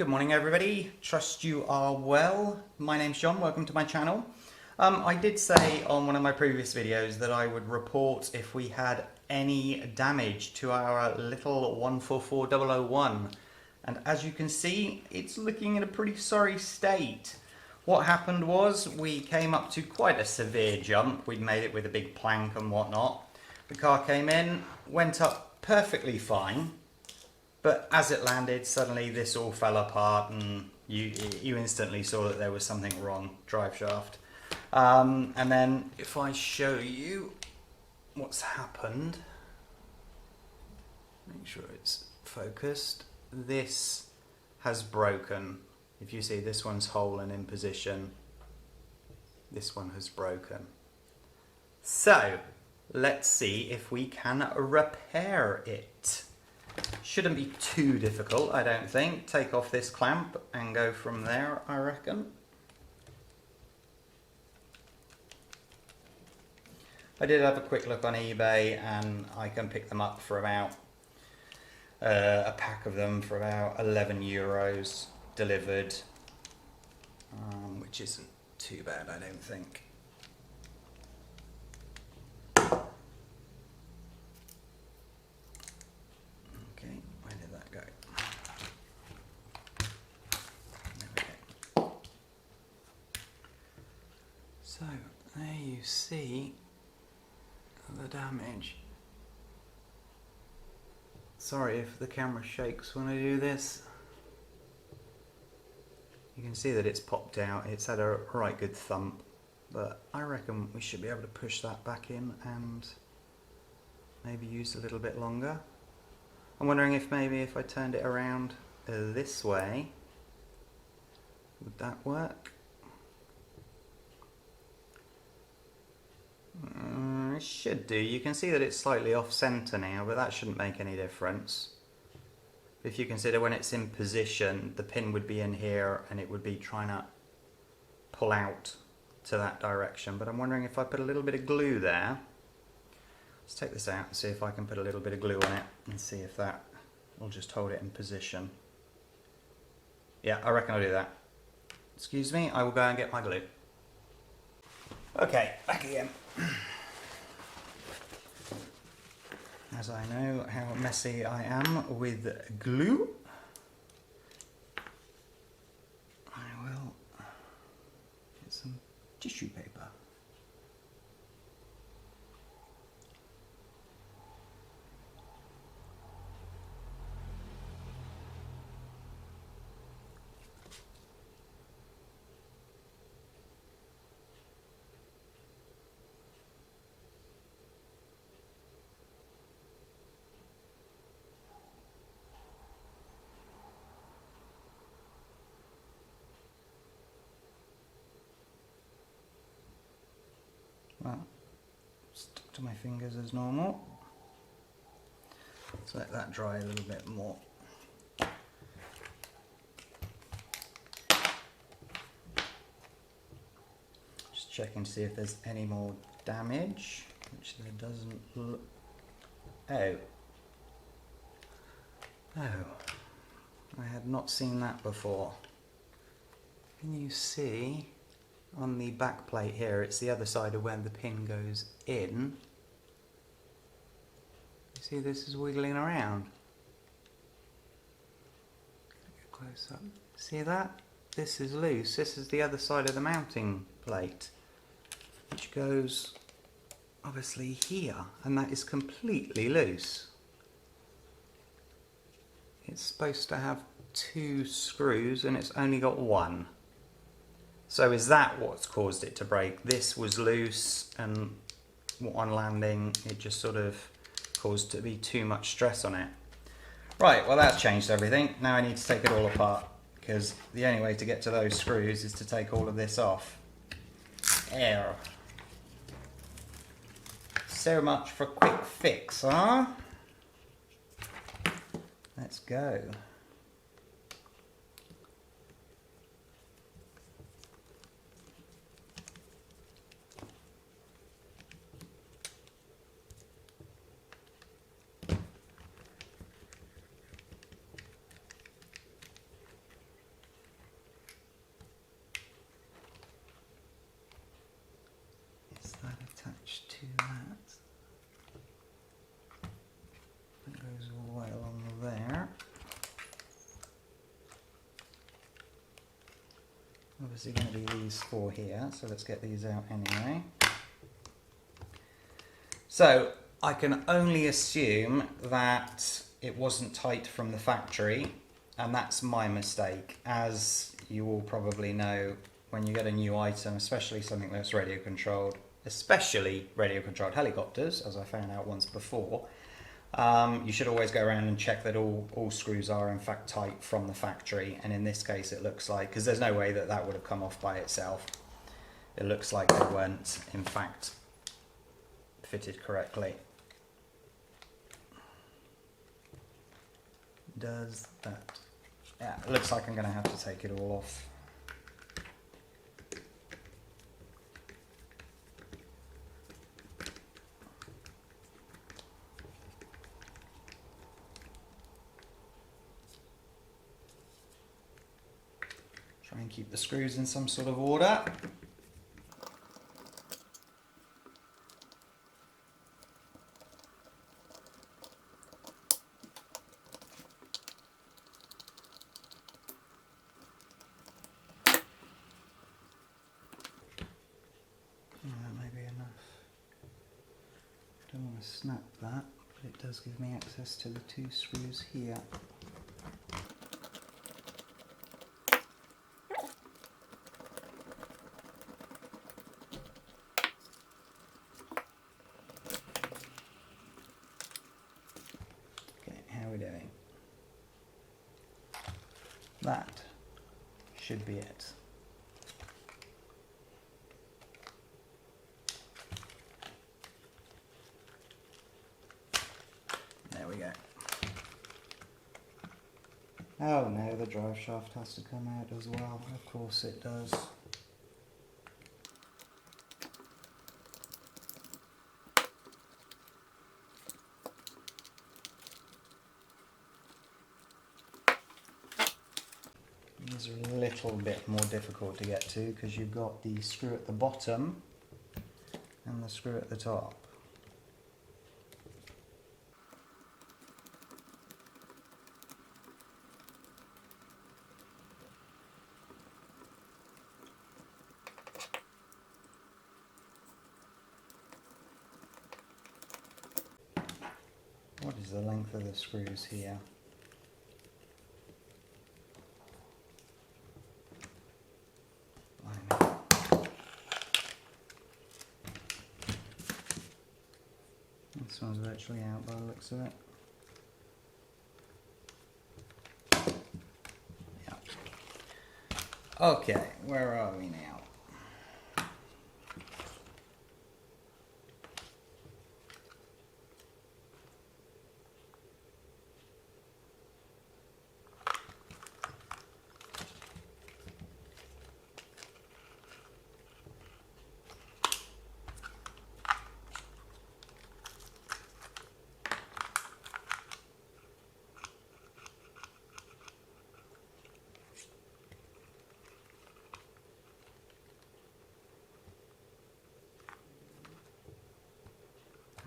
Good morning everybody, trust you are well. My name's John, welcome to my channel. I did say on one of my previous videos that I would report if we had any damage to our little 144001, and as you can see it's looking in a pretty sorry state. What happened was we came up to quite a severe jump. We'd made it with a big plank and whatnot. The car came in, went up perfectly fine. But as it landed, suddenly this all fell apart and you instantly saw that there was something wrong, drive shaft. And then if I show you what's happened, make sure it's focused, this has broken. If you see this one's whole and in position, this one has broken. So let's see if we can repair it. Shouldn't be too difficult, I don't think. Take off this clamp and go from there, I reckon. I did have a quick look on eBay and I can pick them up for about a pack of them for about 11 euros delivered, which isn't too bad, I don't think. So there you see the damage. Sorry if the camera shakes when I do this. You can see that it's popped out, it's had a right good thump, but I reckon we should be able to push that back in and maybe use a little bit longer. I'm wondering if maybe if I turned it around this way, would that work? It should do. You can see that it's slightly off center now, but that shouldn't make any difference. If you consider when it's in position, the pin would be in here and it would be trying to pull out to that direction. But I'm wondering if I put a little bit of glue there. Let's take this out and see if I can put a little bit of glue on it and see if that will just hold it in position. Yeah, I reckon I'll do that. Excuse me, I will go and get my glue. Okay, back again. As I know how messy I am with glue, I will get some tissue paper. Well, stuck to my fingers as normal. Let's let that dry a little bit more. Just checking to see if there's any more damage, which there doesn't look. Oh. Oh. I had not seen that before. Can you see? On the back plate here, it's the other side of where the pin goes in. You see this is wiggling around. Get close up. See that? This is loose. This is the other side of the mounting plate, which goes obviously here, and that is completely loose. It's supposed to have 2 screws and it's only got 1. So is that what's caused it to break? This was loose and on landing it just sort of caused to be too much stress on it. Right, well that's changed everything. Now I need to take it all apart because the only way to get to those screws is to take all of this off. There. So much for a quick fix, huh? Let's go. obviously going to be these four here, so let's get these out anyway. So I can only assume that it wasn't tight from the factory, and that's my mistake. As you all probably know, when you get a new item, especially something that's radio controlled, especially radio controlled helicopters, as I found out once before, you should always go around and check that all screws are in fact tight from the factory. And in this case it looks like, because there's no way that that would have come off by itself, it looks like they weren't in fact fitted correctly. Does that? Yeah, it looks like I'm going to have to take it all off. Try and keep the screws in some sort of order. That may be enough. Don't want to snap that, but it does give me access to the two screws here. That should be it. There we go. Oh no, the drive shaft has to come out as well. Of course it does. These are a little bit more difficult to get to because you've got the screw at the bottom and the screw at the top. What is the length of the screws here? This one's virtually out by the looks of it. Yeah. Okay, where are we now?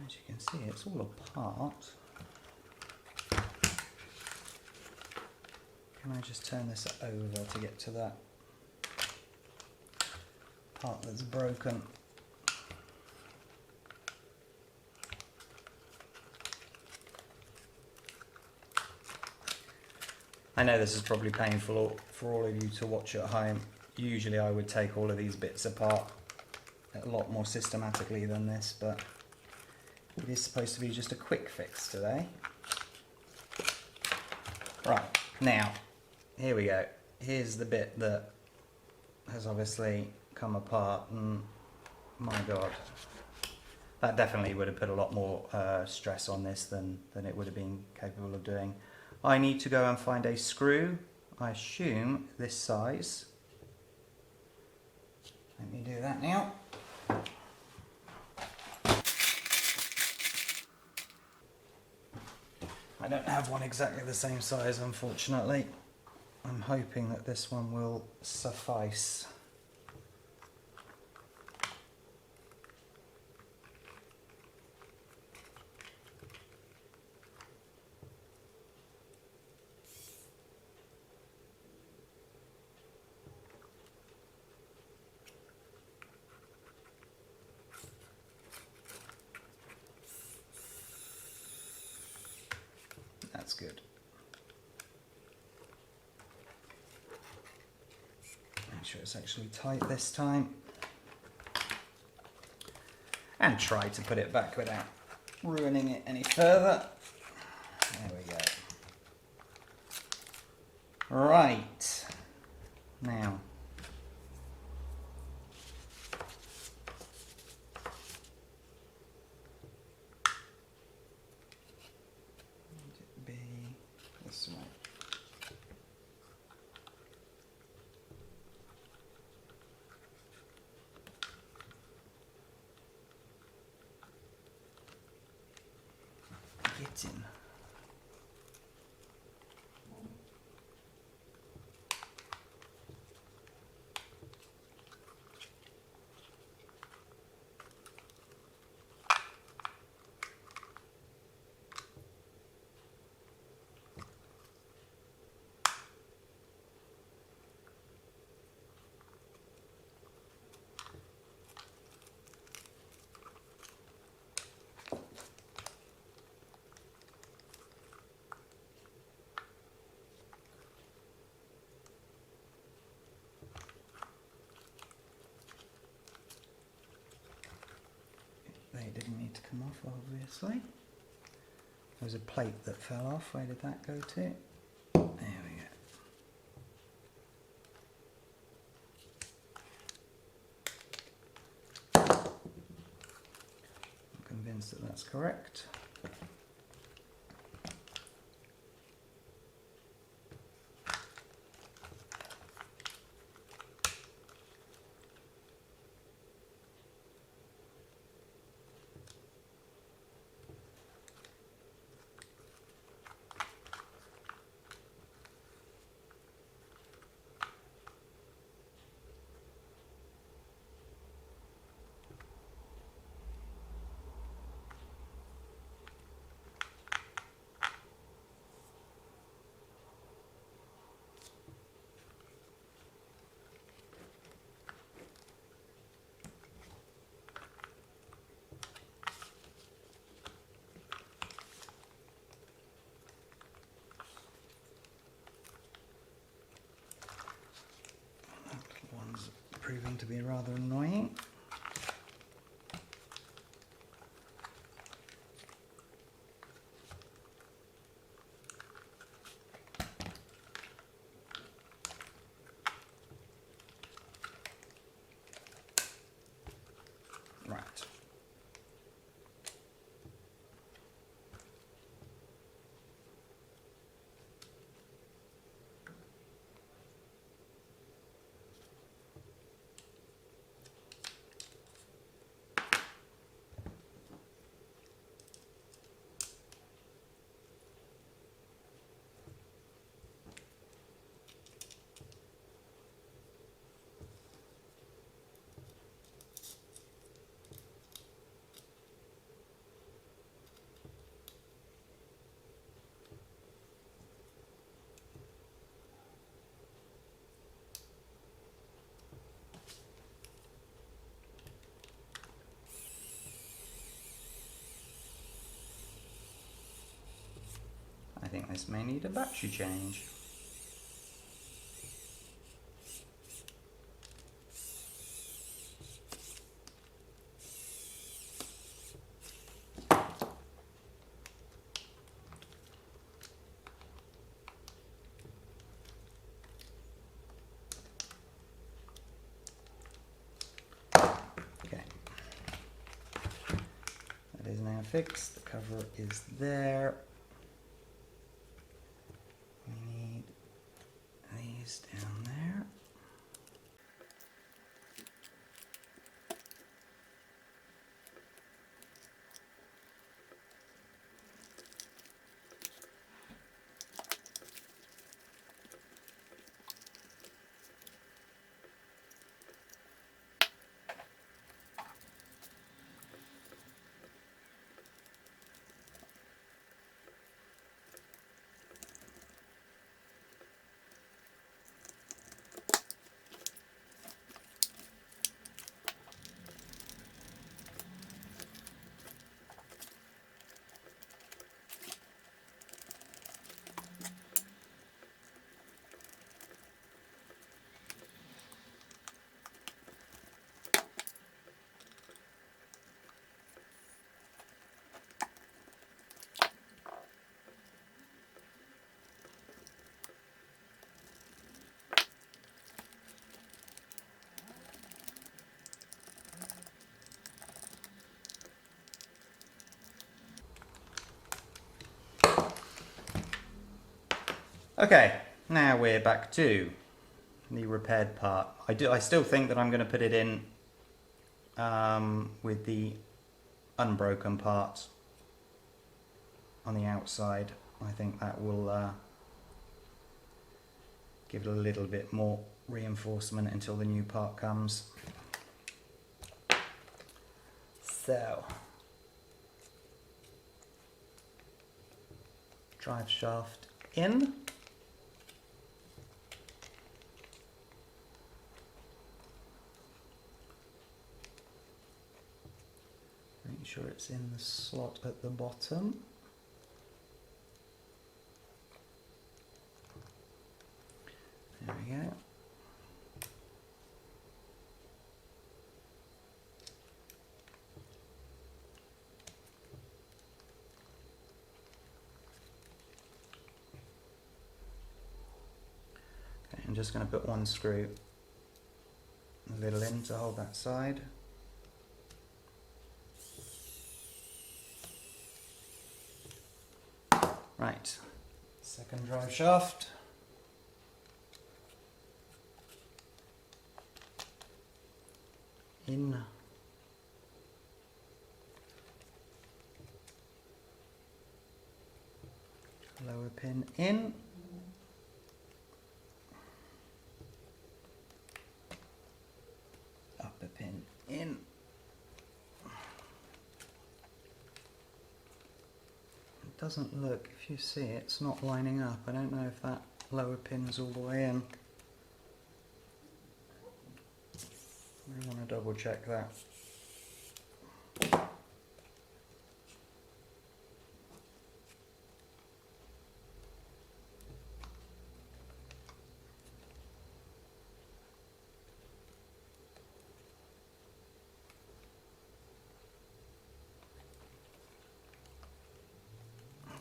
As you can see, it's all apart. Can I just turn this over to get to that part that's broken? I know this is probably painful for all of you to watch at home. Usually I would take all of these bits apart a lot more systematically than this, but it is supposed to be just a quick fix today. Right, now, here we go. Here's the bit that has obviously come apart, and my God, that definitely would have put a lot more stress on this than it would have been capable of doing. I need to go and find a screw, I assume this size. Let me do that now. I don't have one exactly the same size, unfortunately. I'm hoping that this one will suffice. good. Make sure it's actually tight this time. And try to put it back without ruining it any further. There we go. Right. Now. Would it be this way? Get in. They didn't need to come off, obviously. There was a plate that fell off. Where did that go to? There we go. I'm convinced that that's correct. One's proving to be rather annoying. Right. I think this may need a battery change. Okay. That is now fixed. The cover is there. We need these down there. Okay, now we're back to the repaired part. I still think that I'm going to put it in with the unbroken part on the outside. I think that will give it a little bit more reinforcement until the new part comes. So, drive shaft in. Make sure it's in the slot at the bottom. There we go. Okay, I'm just going to put one screw a little in to hold that side. Right, second drive shaft. In. Lower pin in. Upper pin in. It doesn't look, if you see it's not lining up. I don't know if that lower pin's all the way in. I want to double check that.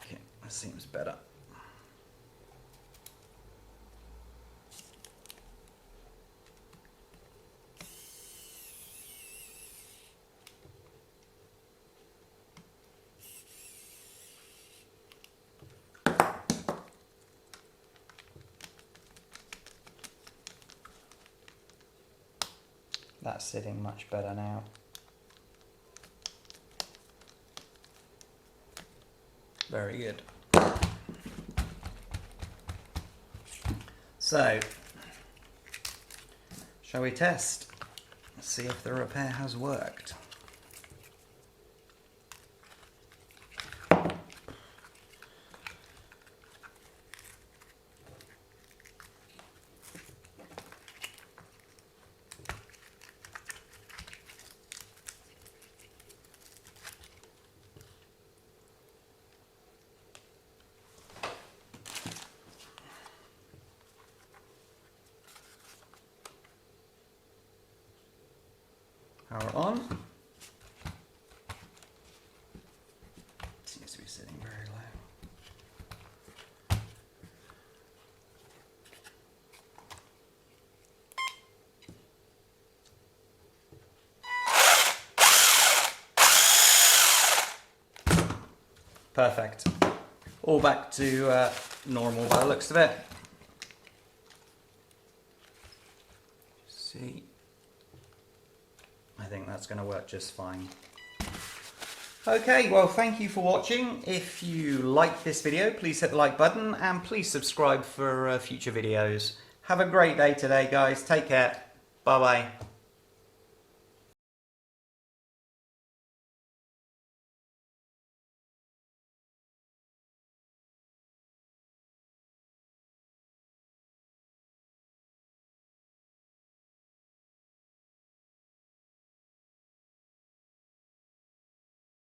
Okay, that seems better. That's sitting much better now. Very good. So, shall we test? See if the repair has worked. Power on. Seems to be sitting very low. Perfect. All back to normal by the looks of it. See. I think that's going to work just fine. Okay, well, thank you for watching. If you like this video, please hit the like button and please subscribe for future videos. Have a great day today, guys. Take care. Bye-bye.